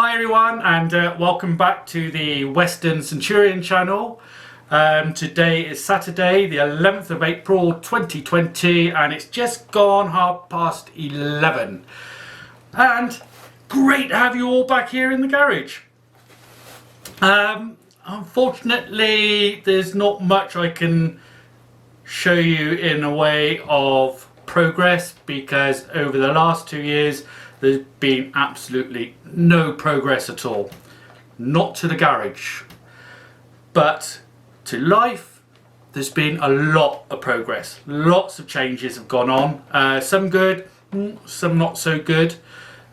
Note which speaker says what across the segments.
Speaker 1: Hi everyone, and welcome back to the Western Centurion channel. Today is Saturday the 11th of April 2020 and it's just gone 11:30. And great to have you all back here in the garage. Unfortunately there's not much I can show you in a way of progress because over the last 2 years there's been absolutely no progress at all. Not to the garage, but to life there's been a lot of progress. Lots of changes have gone on, some good, some not so good,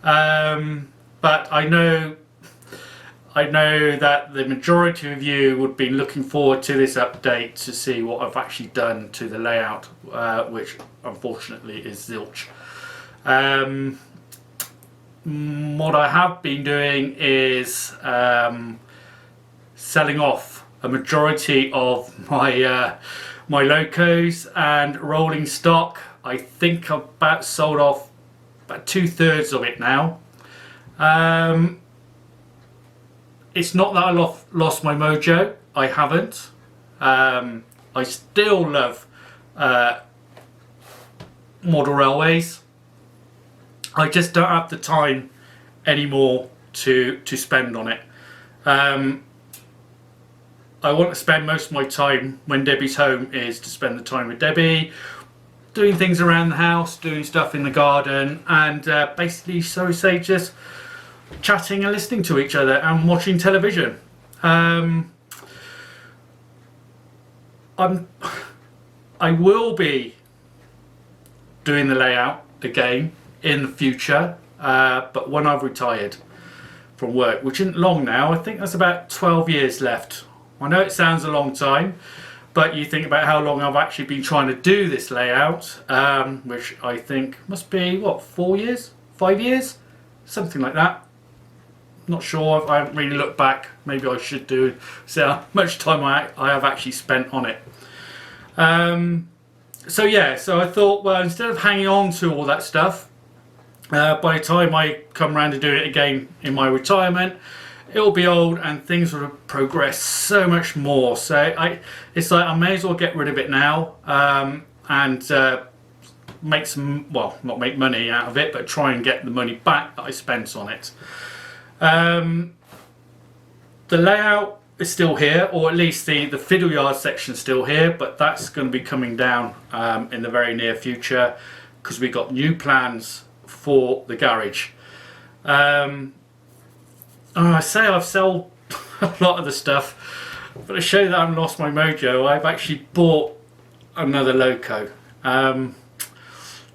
Speaker 1: but I know that the majority of you would be looking forward to this update to see what I've actually done to the layout, which unfortunately is zilch. What I have been doing is selling off a majority of my my locos and rolling stock. I think I've about sold off about 2/3 of it now. It's not that I lost my mojo. I haven't. I still love model railways. I just don't have the time anymore to spend on it. I want to spend most of my time when Debbie's home is to spend the time with Debbie, doing things around the house, doing stuff in the garden, and basically, so to say, just chatting and listening to each other and watching television. I will be doing the layout again in the future, but when I've retired from work, which isn't long now. I think that's about 12 years left. I know it sounds a long time, but you think about how long I've actually been trying to do this layout, which I think must be, what, 4 years? 5 years? Something like that. Not sure, I haven't really looked back. Maybe I should do, see how much time I have actually spent on it. So yeah, so I thought, well, instead of hanging on to all that stuff, by the time I come around to do it again in my retirement, it'll be old and things will have progressed so much more. So it's like I may as well get rid of it now, and make some, well, not make money out of it, but try and get the money back that I spent on it. The layout is still here, or at least the fiddle yard section is still here, but that's going to be coming down in the very near future because we got new plans for the garage. I say I've sold a lot of the stuff, but to show that I haven't lost my mojo, I've actually bought another loco.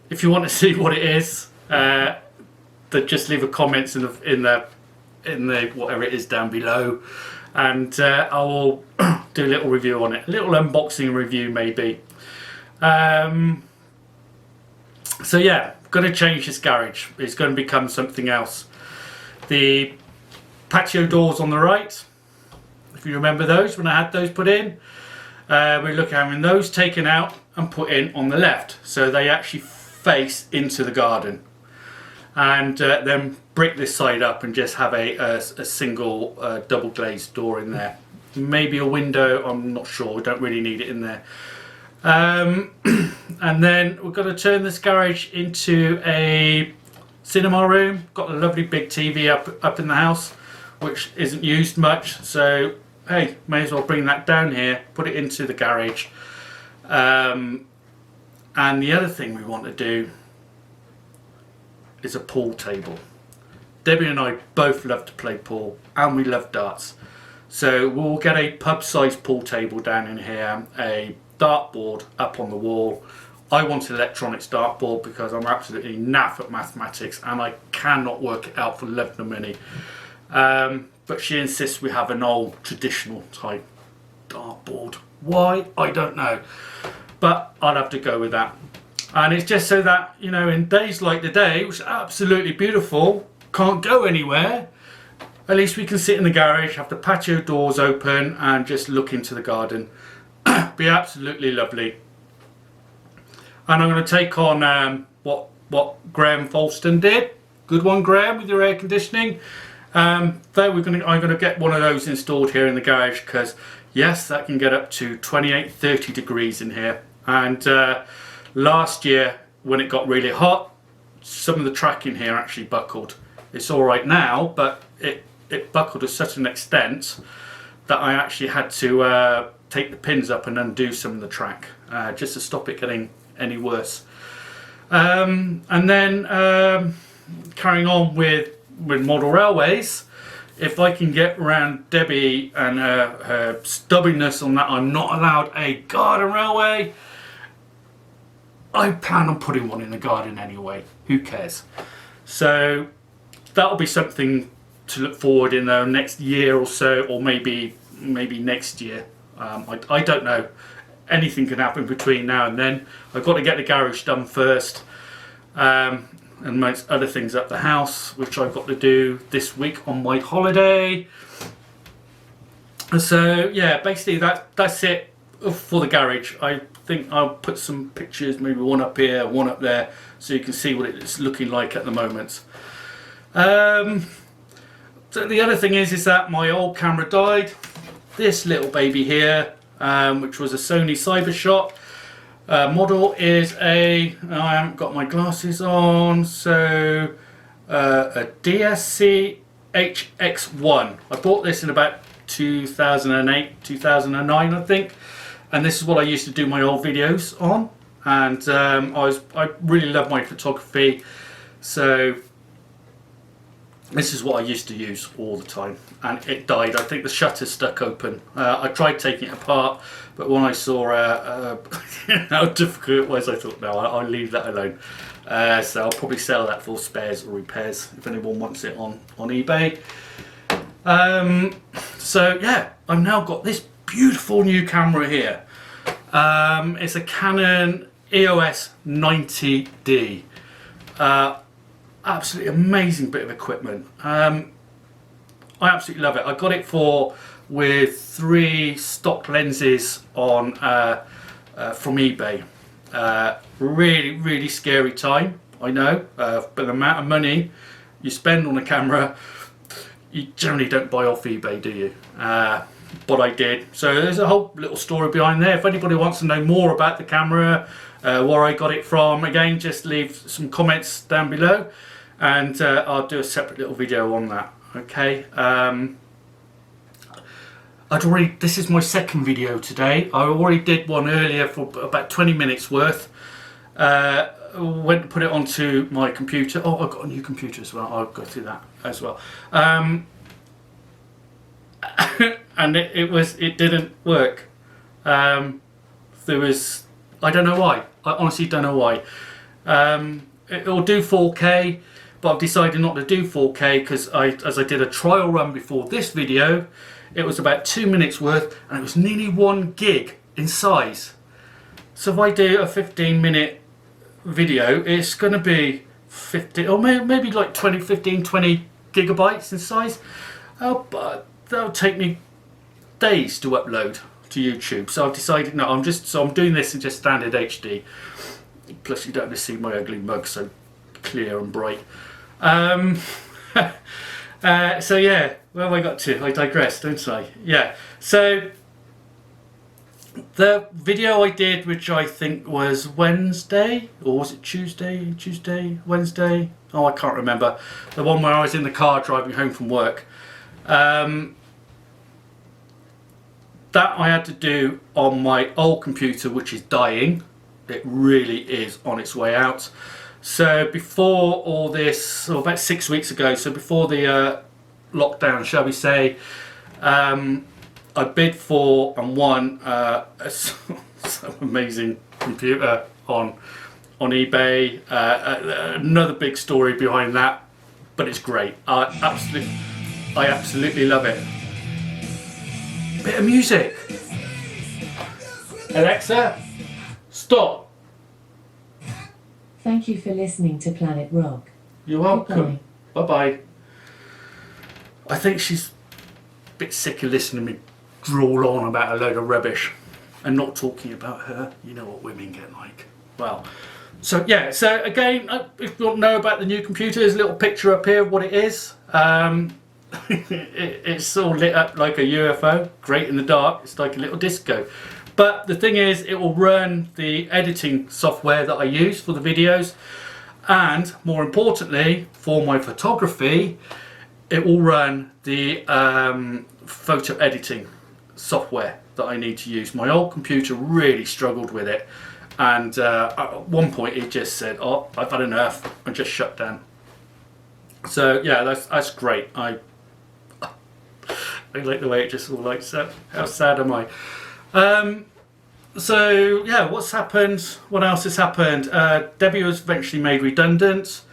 Speaker 1: If you want to see what it is, then just leave a comment in the whatever it is down below, and I will do a little review on it, a little unboxing review maybe. So yeah, going to change this garage. It's going to become something else. The patio doors on the right, if you remember those when I had those put in, we're looking at having those taken out and put in on the left, so they actually face into the garden, and then brick this side up and just have a single double glazed door in there. Maybe a window, I'm not sure, we don't really need it in there. And then we're going to turn this garage into a cinema room. Got a lovely big TV up in the house, which isn't used much, so hey, may as well bring that down here, put it into the garage. And the other thing we want to do is a pool table. Debbie and I both love to play pool and we love darts, so we'll get a pub-sized pool table down in here, a dartboard up on the wall. I want an electronics dartboard because I'm absolutely naff at mathematics and I cannot work it out for love of the money. But she insists we have an old traditional type dartboard. Why? I don't know, but I'll have to go with that. And it's just so that, you know, in days like today, which are absolutely beautiful, can't go anywhere, at least we can sit in the garage, have the patio doors open and just look into the garden. Be absolutely lovely. And I'm going to take on what Graham Folston did. Good one, Graham, with your air conditioning. I'm gonna get one of those installed here in the garage, because yes, that can get up to 28-30 degrees in here. And last year when it got really hot, some of the track in here actually buckled. It's all right now, but it buckled to such an extent that I actually had to take the pins up and undo some of the track, just to stop it getting any worse. And then carrying on with model railways, if I can get around Debbie and her stubbornness on that I'm not allowed a garden railway, I plan on putting one in the garden anyway. Who cares? So that'll be something to look forward in the next year or so, or maybe next year. I don't know. Anything can happen between now and then. I've got to get the garage done first, and most other things at the house, which I've got to do this week on my holiday. So yeah, basically that's it for the garage. I think I'll put some pictures, maybe one up here, one up there, so you can see what it's looking like at the moment. So the other thing is that my old camera died. This little baby here, which was a Sony CyberShot model, is I haven't got my glasses on, so a DSC HX1. I bought this in about 2008, 2009 I think, and this is what I used to do my old videos on. And I really love my photography, so this is what I used to use all the time, and it died. I think the shutter stuck open. I tried taking it apart, but when I saw how difficult it was, I thought, no, I'll leave that alone. So I'll probably sell that for spares or repairs if anyone wants it on eBay. So yeah, I've now got this beautiful new camera here. It's a Canon Eos 90D. Absolutely amazing bit of equipment. I absolutely love it. I got it with 3 stock lenses on from eBay. Really scary time, I know, but the amount of money you spend on a camera, you generally don't buy off eBay, do you? But I did. So there's a whole little story behind there. If anybody wants to know more about the camera, where I got it from, again, just leave some comments down below, and I'll do a separate little video on that. Okay. This is my second video today. I already did one earlier for about 20 minutes worth. Went to put it onto my computer. Oh, I've got a new computer as well. I'll go through that as well. And it didn't work. I don't know why. I honestly don't know why. It'll do 4K, but I've decided not to do 4K because as I did a trial run before this video, it was about 2 minutes worth, and it was nearly 1 gig in size. So if I do a 15-minute video, it's going to be 50 or maybe like 20 gigabytes in size. But that'll take me days to upload to YouTube. So I've decided no, I'm doing this in just standard HD. Plus you don't have to see my ugly mug so clear and bright. So yeah, where have I got to? I digress, don't I? Yeah. So the video I did, which I think was Wednesday, or was it Tuesday, Wednesday? Oh, I can't remember. The one where I was in the car driving home from work. That I had to do on my old computer, which is dying. It really is on its way out. So before all this, or about 6 weeks ago, so before the lockdown, shall we say, I bid for and won some amazing computer on eBay. Another big story behind that, but it's great. I absolutely love it. Bit of music. Alexa, stop.
Speaker 2: Thank you for listening to Planet Rock.
Speaker 1: You're welcome. Bye-bye. I think she's a bit sick of listening to me drawl on about a load of rubbish and not talking about her. You know what women get like. Well, so yeah, so again, if you want to know about the new computer, there's a little picture up here of what it is. it's all lit up like a UFO, great in the dark. It's like a little disco. But the thing is, it will run the editing software that I use for the videos, and more importantly, for my photography, it will run the photo editing software that I need to use. My old computer really struggled with it, and at one point it just said, "Oh, I've had enough," and just shut down. So yeah, that's great. I like the way it just all lights up. How sad am I? So yeah, what's happened? What else has happened? Debbie was eventually made redundant.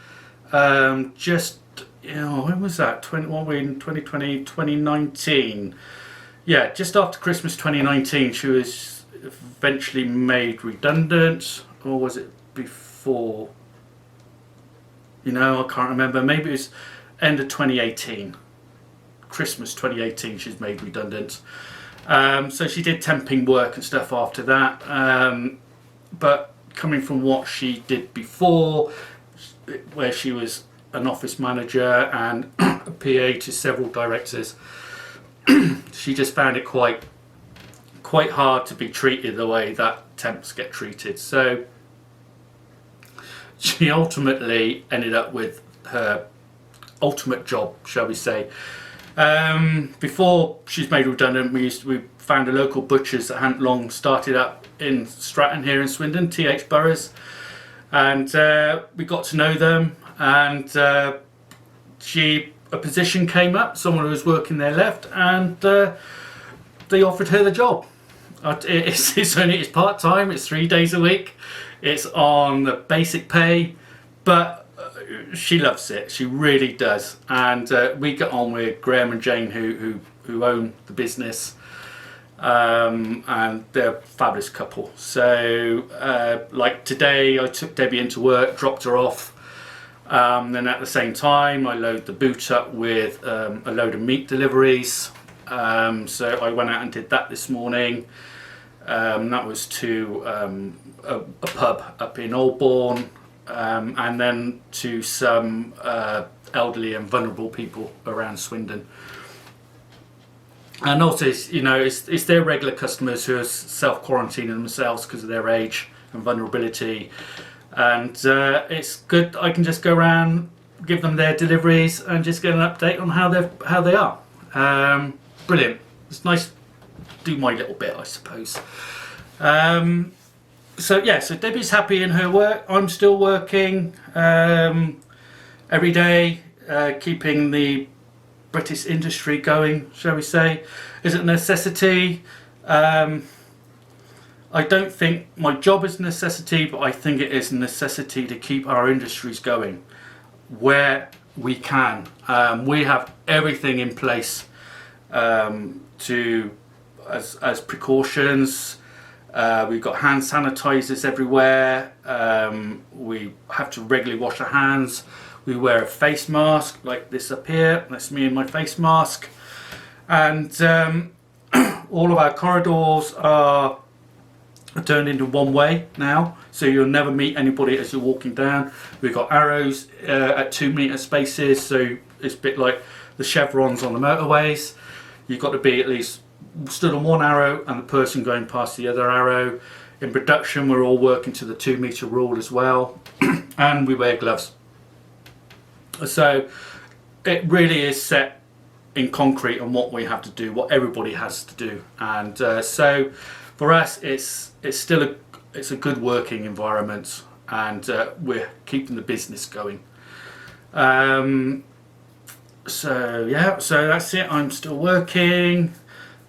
Speaker 1: Just, when was that? 2020, 2019. Yeah, just after Christmas 2019, she was eventually made redundant. Or was it before? I can't remember. Maybe it was end of 2018. Christmas 2018, she's made redundant. So she did temping work and stuff after that. But coming from what she did before, where she was an office manager and a PA to several directors, she just found it quite hard to be treated the way that temps get treated. So she ultimately ended up with her ultimate job, shall we say. Before she's made redundant, we found a local butcher's that hadn't long started up in Stratton here in Swindon, TH Burroughs, and we got to know them, and a position came up, someone who was working there left, and they offered her the job. It's part-time, it's 3 days a week, it's on the basic pay, but she loves it. She really does, and we get on with Graham and Jane, who own the business, and they're a fabulous couple. So, like today, I took Debbie into work, dropped her off. Then at the same time, I load the boot up with a load of meat deliveries. So I went out and did that this morning. That was to a pub up in Oldbourne. And then to some elderly and vulnerable people around Swindon. And also, it's their regular customers who are self-quarantining themselves because of their age and vulnerability. And it's good. I can just go around, give them their deliveries, and just get an update on how they are. Brilliant. It's nice to do my little bit, I suppose. So Debbie's happy in her work. I'm still working every day, keeping the British industry going, shall we say. Is it a necessity? I don't think my job is a necessity, but I think it is a necessity to keep our industries going where we can. We have everything in place as precautions. We've got hand sanitizers everywhere. We have to regularly wash our hands. We wear a face mask like this up here. That's me in my face mask. And all of our corridors are turned into one way now, so you'll never meet anybody as you're walking down. We've got arrows at 2 metre spaces, so it's a bit like the chevrons on the motorways. You've got to be at least stood on one arrow and the person going past the other arrow. In production, we're all working to the 2 metre rule as well, and we wear gloves. So it really is set in concrete on what we have to do, what everybody has to do, and so for us, it's still a good working environment, and we're keeping the business going. So that's it. I'm still working.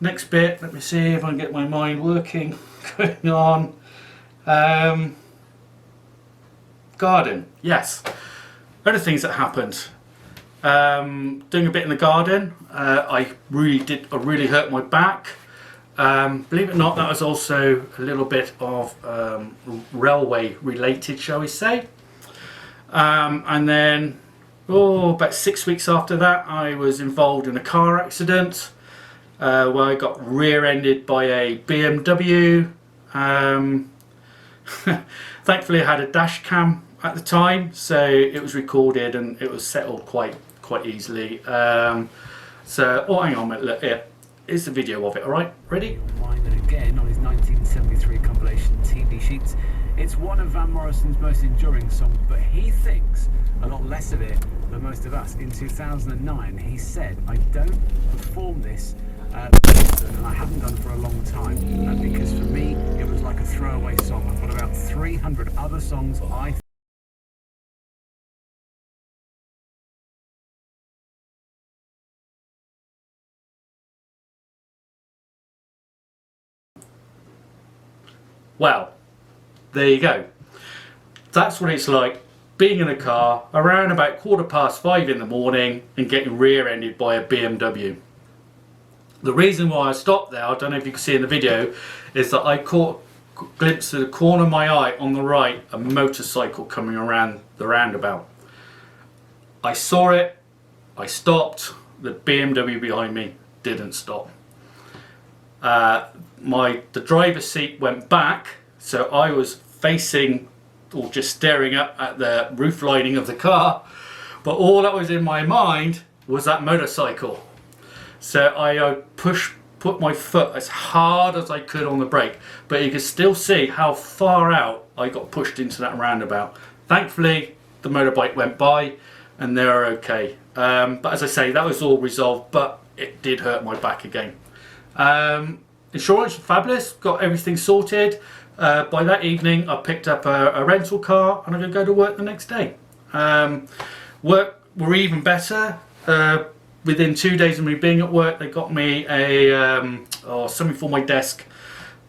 Speaker 1: Next bit, let me see if I can get my mind working. Going on. Garden, yes. Other things that happened. Doing a bit in the garden. I really hurt my back. Believe it or not, that was also a little bit of railway related, shall we say. And then, about 6 weeks after that, I was involved in a car accident where I got rear-ended by a BMW. Thankfully, I had a dash cam at the time, so it was recorded and it was settled quite quite easily. Hang on a minute, look, here, here's the video of it, alright? Ready?
Speaker 3: Mine, and again on his 1973 compilation TV Sheets. It's one of Van Morrison's most enduring songs, but he thinks a lot less of it than most of us. In 2009, he said, I don't perform this and I haven't done for a long time because for me it was like a throwaway song. I've got about 300 other songs I
Speaker 1: Well, there you go. That's what it's like being in a car around about 5:15 in the morning and getting rear-ended by a BMW. The reason why I stopped there, I don't know if you can see in the video, is that I caught a glimpse of the corner of my eye on the right, a motorcycle coming around the roundabout. I saw it, I stopped, the BMW behind me didn't stop. The driver's seat went back, so I was facing or just staring up at the roof lining of the car, but all that was in my mind was that motorcycle. So I put my foot as hard as I could on the brake, but you could still see how far out I got pushed into that roundabout. Thankfully the motorbike went by and they were okay, but as I say, that was all resolved, but it did hurt my back again. Insurance, fabulous, got everything sorted. By that evening I picked up a rental car and I'm going to go to work the next day. Work were even better. Within 2 days of me being at work, they got me something for my desk,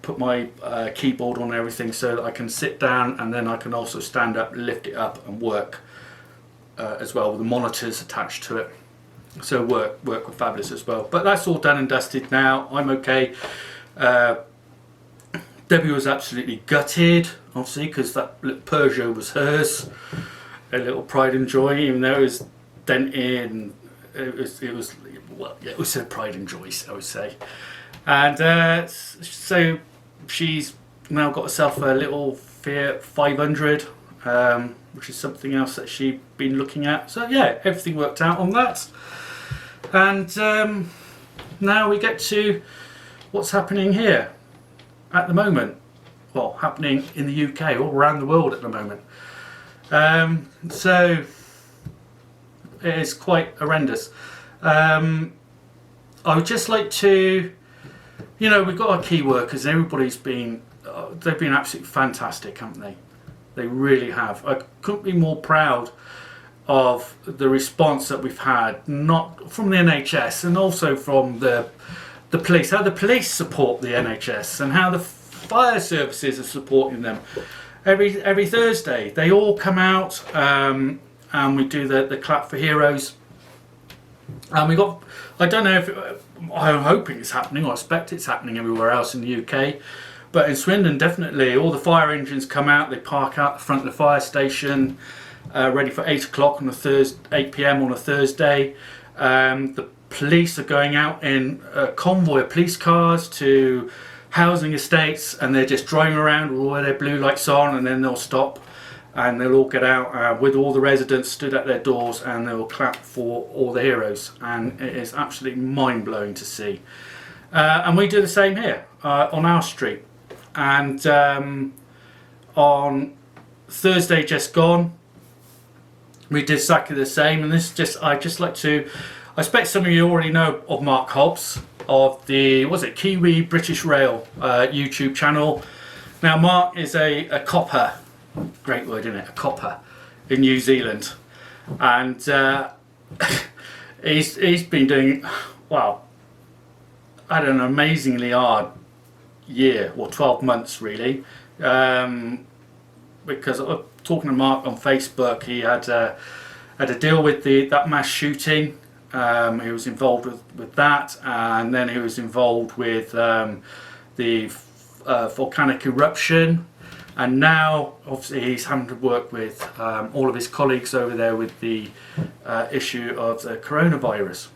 Speaker 1: put my keyboard on and everything so that I can sit down, and then I can also stand up, lift it up and work as well with the monitors attached to it. So work were fabulous as well. But that's all done and dusted now. I'm okay. Debbie was absolutely gutted, obviously, because that little Peugeot was hers. A little pride and joy, even though it was dented. It was her pride and joy, I would say. And so she's now got herself a little Fiat 500, which is something else that she'd been looking at. So yeah, everything worked out on that. And now we get to what's happening here at the moment. Well, happening in the UK, all around the world at the moment. So it is quite horrendous. I would just like to, we've got our key workers. Everybody's been, they've been absolutely fantastic, haven't they? They really have. I couldn't be more proud of the response that we've had, not from the NHS and also from the police. How the police support the NHS and how the fire services are supporting them. Every Thursday they all come out and we do the clap for heroes. And we got, I don't know if, I'm hoping it's happening, or I expect it's happening everywhere else in the UK, but in Swindon definitely all the fire engines come out, they park out the front of the fire station, ready for 8 o'clock on a Thursday, 8 p.m. on a Thursday. The police are going out in a convoy of police cars to housing estates, and they're just driving around with all their blue lights on, and then they'll stop and they'll all get out with all the residents stood at their doors, and they'll clap for all the heroes, and it is absolutely mind-blowing to see. And we do the same here on our street. And on Thursday just gone, we did exactly the same. And this just, I just like to, I expect some of you already know of Mark Hobbs of the, was it Kiwi British Rail YouTube channel. Now Mark is a copper, great word isn't it, a copper in New Zealand, and he's been doing, well, had an amazingly hard year, or 12 months really, because talking to Mark on Facebook, he had a deal with that mass shooting. He was involved with that, and then he was involved with the volcanic eruption, and now obviously he's having to work with all of his colleagues over there with the issue of the coronavirus.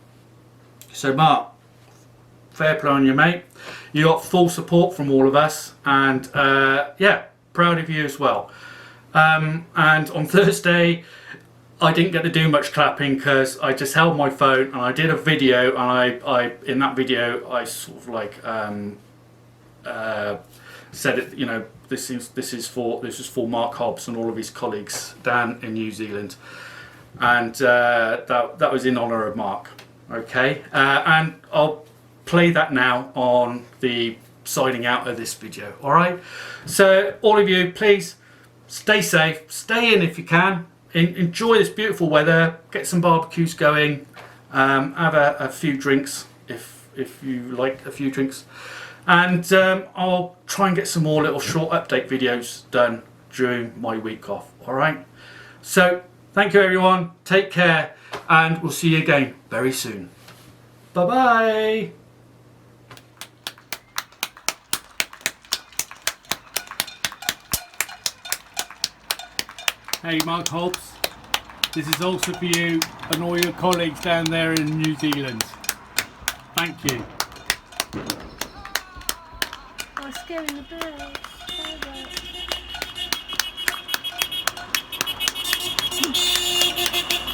Speaker 1: So Mark, fair play on you, mate. You got full support from all of us, and yeah, proud of you as well. And on Thursday, I didn't get to do much clapping because I just held my phone and I did a video, and I in that video I sort of like said it, you know, this is for Mark Hobbs and all of his colleagues down in New Zealand, and that was in honour of Mark. Okay, and I'll play that now on the signing out of this video. All right, so all of you, please stay safe, stay in if you can. Enjoy this beautiful weather, get some barbecues going, have a few drinks if you like a few drinks, and I'll try and get some more little short update videos done during my week off. Alright, so thank you everyone, take care, and we'll see you again very soon. Bye bye. Hey Mark Hobbs, this is also for you and all your colleagues down there in New Zealand. Thank you.
Speaker 4: I was scaring the birds. Bye-bye.